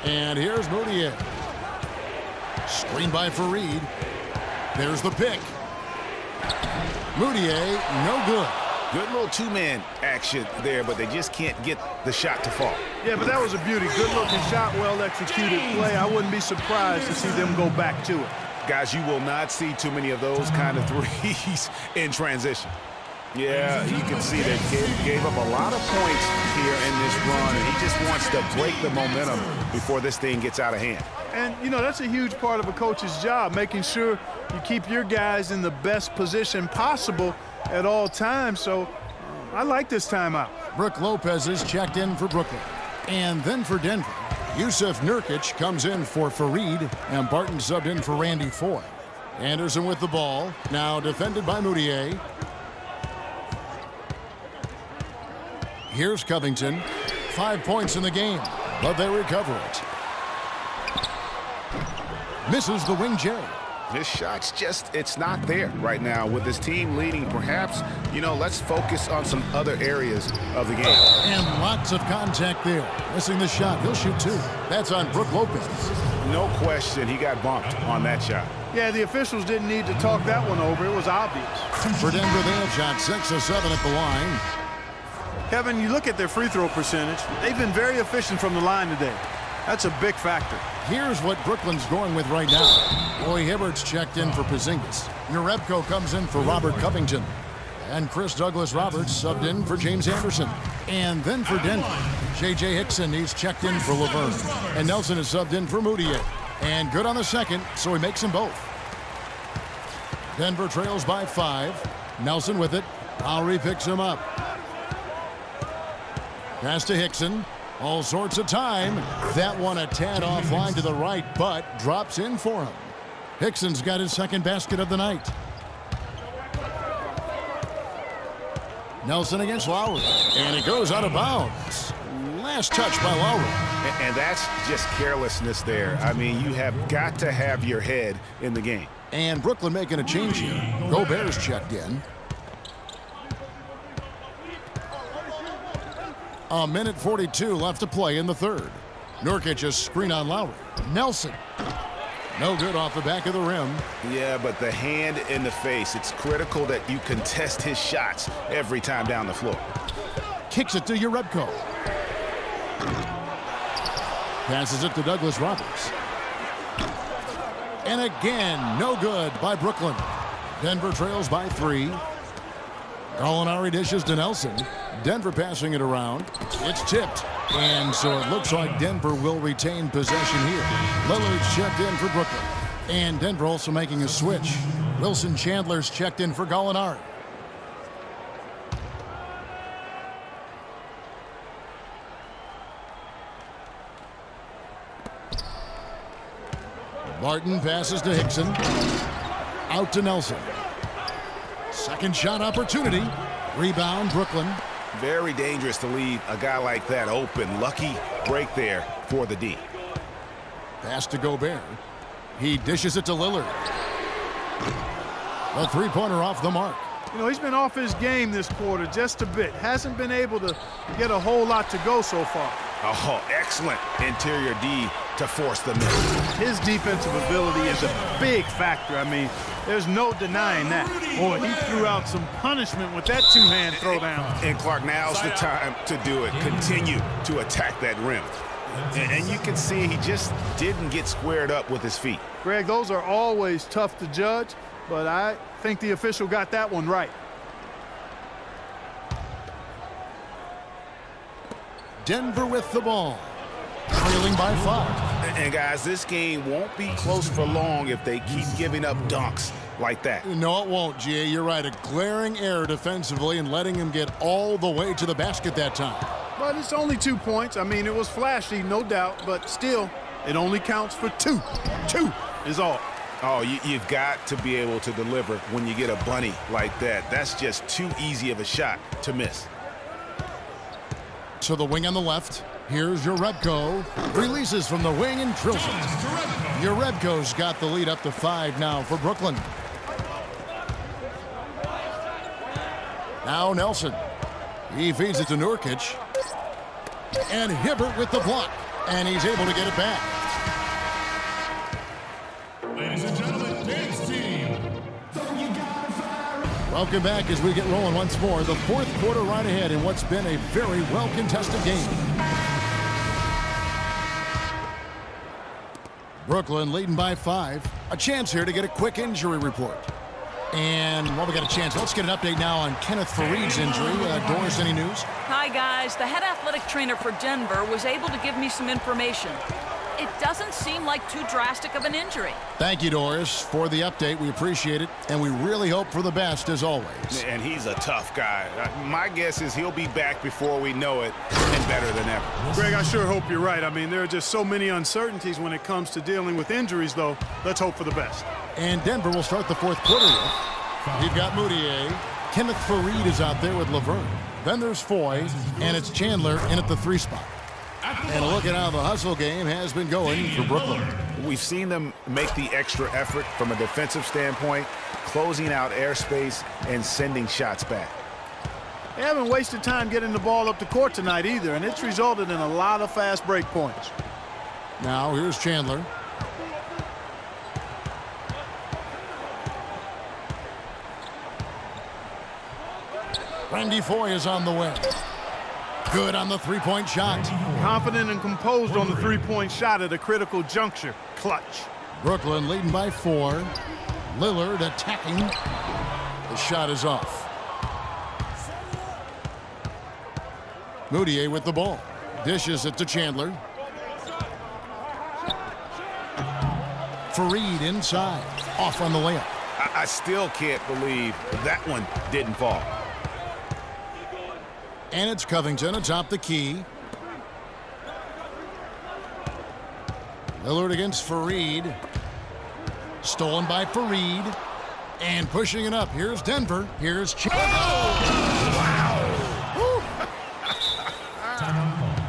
And here's Moutier. Screen by Fareed. There's the pick. Moutier, no good. Good little two-man action there, but they just can't get the shot to fall. Yeah, but that was a beauty. Good-looking shot, well-executed play. I wouldn't be surprised to see them go back to it. Guys, you will not see too many of those kind of threes in transition. Yeah, you can see they gave up a lot of points here in this run, and he just wants to break the momentum before this thing gets out of hand. And, you know, that's a huge part of a coach's job, making sure you keep your guys in the best position possible at all times. So I like this timeout. Brook Lopez is checked in for Brooklyn. And then for Denver, Yusuf Nurkic comes in for Fareed, and Barton subbed in for Randy Foye. Anderson with the ball, now defended by Moutier. Here's Covington. 5 points in the game, but they recover it. Misses the wing J. His shot's just, it's not there right now. With his team leading, perhaps, you know, let's focus on some other areas of the game. And lots of contact there. Missing the shot. He'll shoot two. That's on Brook Lopez. No question he got bumped on that shot. Yeah, the officials didn't need to talk that one over. It was obvious. For Denver, they have shot 6 of 7 at the line. Kevin, you look at their free throw percentage. They've been very efficient from the line today. That's a big factor. Here's what Brooklyn's going with right now. Roy Hibbert's checked in for Porzingis. Jerebko comes in for Robert Covington. And Chris Douglas-Roberts subbed in for James Anderson. And then for Denver, J.J. Hickson, he's checked in for Laverne. And Nelson is subbed in for Moutier. And good on the second, so he makes them both. Denver trails by 5. Nelson with it. Lowry picks him up. Pass to Hickson. All sorts of time. That one a tad offline to the right, but drops in for him. Hickson's got his second basket of the night. Nelson against Lowry. And it goes out of bounds. Last touch by Lowry. And that's just carelessness there. I mean, you have got to have your head in the game. And Brooklyn making a change here. Gobert's checked in. A minute 42 left to play in the third. Nurkic a screen on Lowry. Nelson. No good off the back of the rim. Yeah, but the hand in the face, it's critical that you contest his shots every time down the floor. Kicks it to Jerebko. Passes it to Douglas-Roberts. And again, no good by Brooklyn. Denver trails by 3. Gallinari dishes to Nelson. Denver passing it around. It's tipped. And so it looks like Denver will retain possession here. Lillard's checked in for Brooklyn. And Denver also making a switch. Wilson Chandler's checked in for Gallinari. Barton passes to Hickson. Out to Nelson. Second shot opportunity. Rebound, Brooklyn. Very dangerous to leave a guy like that open. Lucky break there for the D. Pass to Gobert. He dishes it to Lillard. A three-pointer off the mark. You know, he's been off his game this quarter just a bit. Hasn't been able to get a whole lot to go so far. Oh, excellent interior D to force the miss. His defensive ability is a big factor. I mean, there's no denying that. Boy, he threw out some punishment with that two-hand throwdown. And Clark, now's the time to do it. Continue to attack that rim. And you can see he just didn't get squared up with his feet. Greg, those are always tough to judge, but I think the official got that one right. Denver with the ball. Trailing by 5. And guys, this game won't be close for long if they keep giving up dunks like that. No, it won't, G.A. You're right. A glaring error defensively and letting him get all the way to the basket that time. But it's only 2 points. I mean, it was flashy, no doubt, but still, it only counts for 2. 2 is all. Oh, you've got to be able to deliver when you get a bunny like that. That's just too easy of a shot to miss. To the wing on the left. Here's Jerebko. Releases from the wing and drills it. Jerebko's got the lead up to 5 now for Brooklyn. Now Nelson. He feeds it to Nurkic. And Hibbert with the block. And he's able to get it back. Ladies and gentlemen, dance team. Welcome back as we get rolling once more. The fourth quarter right ahead in what's been a very well-contested game. Brooklyn leading by 5. A chance here to get a quick injury report. And while we got a chance, let's get an update now on Kenneth Faried's injury. Doris, any news? Hi, guys. The head athletic trainer for Denver was able to give me some information. It doesn't seem like too drastic of an injury. Thank you, Doris, for the update. We appreciate it, and we really hope for the best as always. And he's a tough guy. My guess is he'll be back before we know it and better than ever. Greg, I sure hope you're right. I mean, there are just so many uncertainties when it comes to dealing with injuries, though. Let's hope for the best. And Denver will start the fourth quarter with. You've got Moutier. Kenneth Faried is out there with Laverne. Then there's Foy, and it's Chandler in at the 3 spot. And a look at how the hustle game has been going for Brooklyn. We've seen them make the extra effort from a defensive standpoint, closing out airspace and sending shots back. They haven't wasted time getting the ball up the court tonight either, and it's resulted in a lot of fast break points. Now here's Chandler. Randy Foy is on the way. Good on the three-point shot. Confident and composed on the three-point shot at a critical juncture. Clutch. Brooklyn leading by 4. Lillard attacking. The shot is off. Moutier with the ball. Dishes it to Chandler. Faried inside. Off on the layup. I still can't believe that one didn't fall. And it's Covington atop the key. Lillard against Faried. Stolen by Faried. And pushing it up. Here's Denver. Here's Chandler.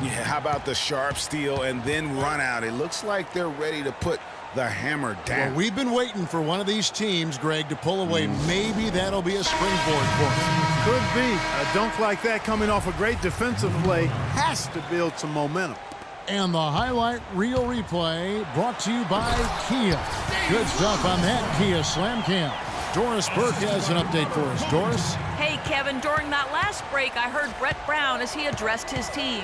Yeah, how about the sharp steal and then run out? It looks like they're ready to put the hammer down. Well, we've been waiting for one of these teams, Greg, to pull away. Maybe that'll be a springboard for them. Could be. A dunk like that coming off a great defensive play has to build some momentum. And the highlight reel replay brought to you by Kia. Good stuff on that Kia Slam Cam. Doris Burke has an update for us. Doris? Hey, Kevin, during that last break, I heard Brett Brown as he addressed his team.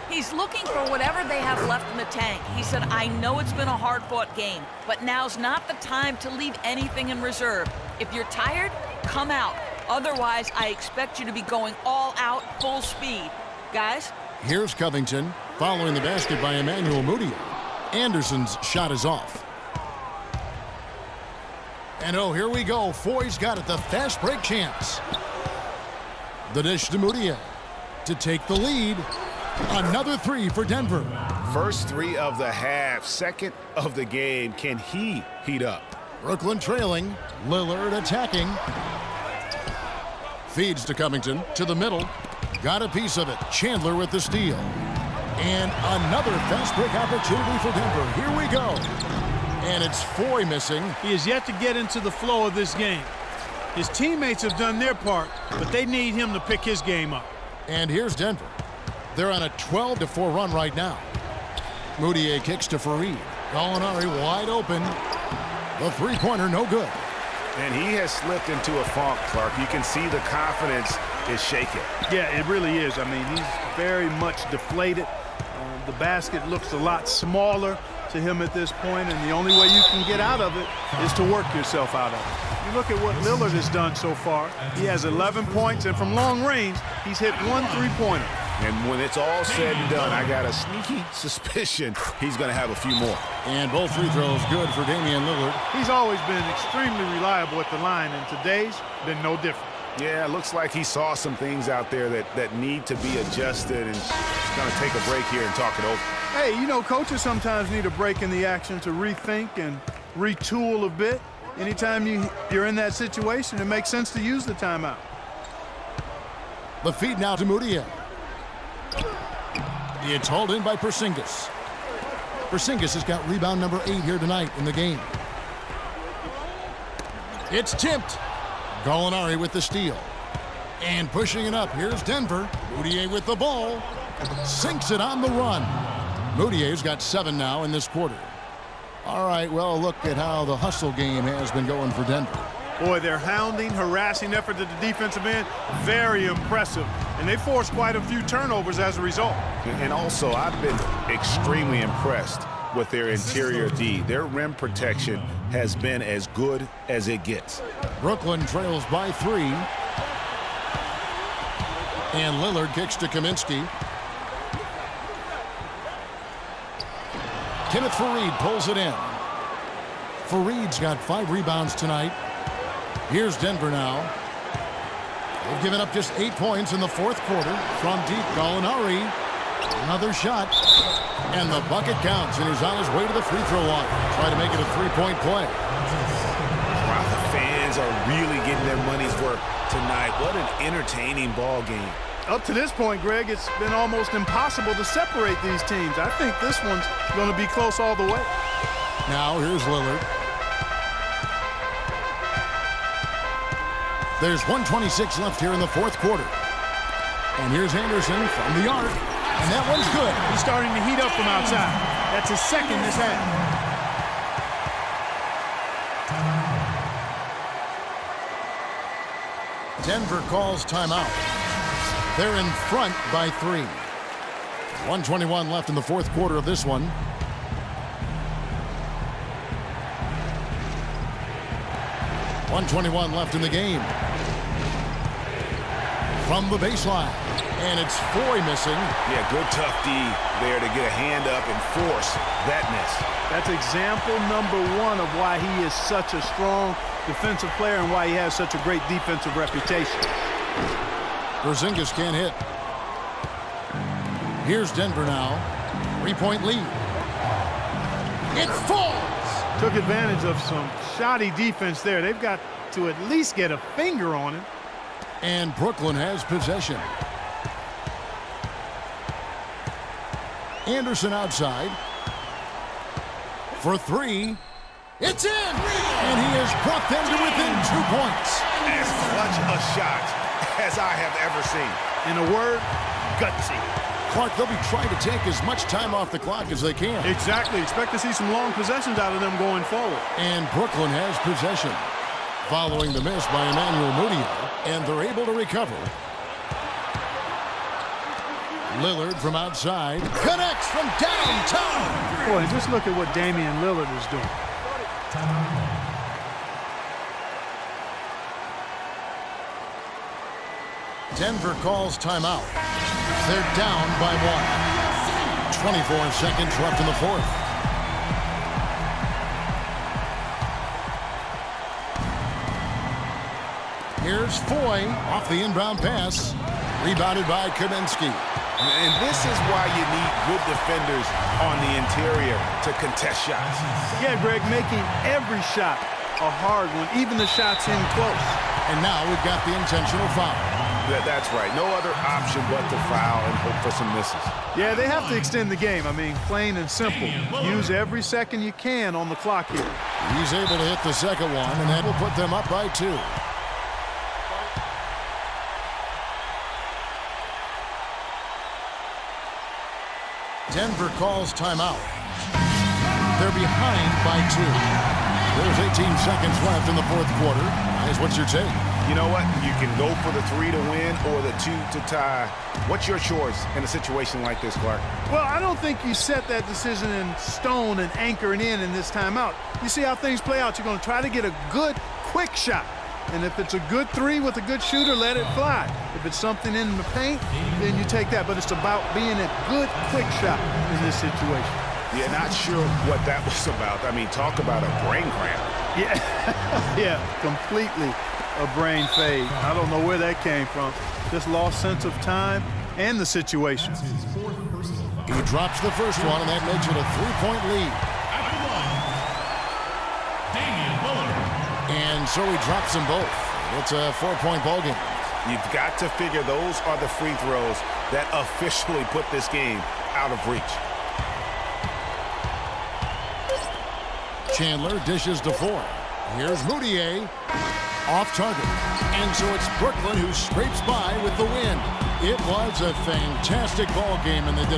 He's looking for whatever they have left in the tank. He said, I know it's been a hard-fought game, but now's not the time to leave anything in reserve. If you're tired, come out. Otherwise, I expect you to be going all out, full speed. Guys? Here's Covington following the basket by Emmanuel Moutier. Anderson's shot is off. And oh, here we go. Foy's got it, the fast break chance. The dish to Moutier to take the lead. Another 3 for Denver. First 3 of the half, second of the game. Can he heat up? Brooklyn trailing. Lillard attacking. Feeds to Covington to the middle. Got a piece of it. Chandler with the steal. And another fast break opportunity for Denver. Here we go. And it's Foy missing. He is yet to get into the flow of this game. His teammates have done their part, but they need him to pick his game up. And here's Denver. They're on a 12-4 run right now. Moutier kicks to Faried. Gallinari wide open. The three-pointer no good. And he has slipped into a funk, Clark. You can see the confidence is shaken. Yeah, it really is. I mean, he's very much deflated. The basket looks a lot smaller to him at this point, and the only way you can get out of it is to work yourself out of it. You look at what Lillard has done so far. He has 11 points, and from long range, he's hit 1 3-pointer. And when it's all said and done, I got a sneaky suspicion he's going to have a few more. And both free throws good for Damian Lillard. He's always been extremely reliable at the line, and today's been no different. Yeah, it looks like he saw some things out there that need to be adjusted, and he's going to take a break here and talk it over. Hey, you know, coaches sometimes need a break in the action to rethink and retool a bit. Anytime you're in that situation, it makes sense to use the timeout. The feed now to Moutier. It's hauled in by Porzingis. Porzingis has got rebound number 8 here tonight in the game. It's tipped. Gallinari with the steal. And pushing it up, here's Denver. Moutier with the ball. Sinks it on the run. Moutier's got 7 now in this quarter. All right, well, look at how the hustle game has been going for Denver. Boy, their hounding, harassing effort at the defensive end, very impressive. And they forced quite a few turnovers as a result. And also, I've been extremely impressed with their interior D. Their rim protection has been as good as it gets. Brooklyn trails by 3. And Lillard kicks to Kaminsky. Kenneth Faried pulls it in. Faried's got 5 rebounds tonight. Here's Denver now. They've given up just 8 points in the fourth quarter. From deep, Gallinari. Another shot. And the bucket counts, and he's on his way to the free throw line. Try to make it a 3-point play. Wow, the fans are really getting their money's worth tonight. What an entertaining ball game. Up to this point, Greg, it's been almost impossible to separate these teams. I think this one's going to be close all the way. Now here's Lillard. There's 1:26 left here in the fourth quarter. And here's Anderson from the arc. And that one's good. He's starting to heat up from outside. That's his second this half. Denver calls timeout. They're in front by 3. 1:21 left in the fourth quarter of this one. .121 left in the game. From the baseline. And it's Foy missing. Yeah, good tough D there to get a hand up and force that miss. That's example number 1 of why he is such a strong defensive player and why he has such a great defensive reputation. Porzingis can't hit. Here's Denver now. 3-point lead. It falls. Took advantage of some shoddy defense there. They've got to at least get a finger on it. And Brooklyn has possession. Anderson outside. For 3. It's in! And he has brought them to within 2 points. As clutch a shot as I have ever seen. In a word, gutsy. Clark, they'll be trying to take as much time off the clock as they can. Exactly. Expect to see some long possessions out of them going forward. And Brooklyn has possession. Following the miss by Emmanuel Mudiay, and they're able to recover. Lillard from outside connects from downtown. Boy, just look at what Damian Lillard is doing. Denver calls timeout. They're down by 1. 24 seconds left in the fourth. Here's Foy off the inbound pass. Rebounded by Kaminsky. And this is why you need good defenders on the interior to contest shots. Yeah, Greg, making every shot a hard one, even the shots in close. And now we've got the intentional foul. That's right. No other option but to foul and hope for some misses. Yeah, they have to extend the game. I mean, plain and simple. Use every second you can on the clock here. He's able to hit the second one, and that will put them up by 2. Denver calls timeout. They're behind by 2. There's 18 seconds left in the fourth quarter. Guys, what's your take? You know what? You can go for the 3 to win or the 2 to tie. What's your choice in a situation like this, Clark? Well, I don't think you set that decision in stone and anchor it in this timeout. You see how things play out. You're going to try to get a good, quick shot. And if it's a good 3 with a good shooter, let it fly. If it's something in the paint, then you take that. But it's about being a good, quick shot in this situation. Yeah, not sure what that was about. I mean, talk about a brain cramp. Yeah, yeah, completely a brain fade. I don't know where that came from. Just lost sense of time and the situation. He drops the first one, and that makes it a 3-point lead. And so he drops them both. It's a 4-point ball game. You've got to figure those are the free throws that officially put this game out of reach. Chandler dishes to Foy. Here's Mudiay off target. And so it's Brooklyn who scrapes by with the win. It was a fantastic ball game, and they did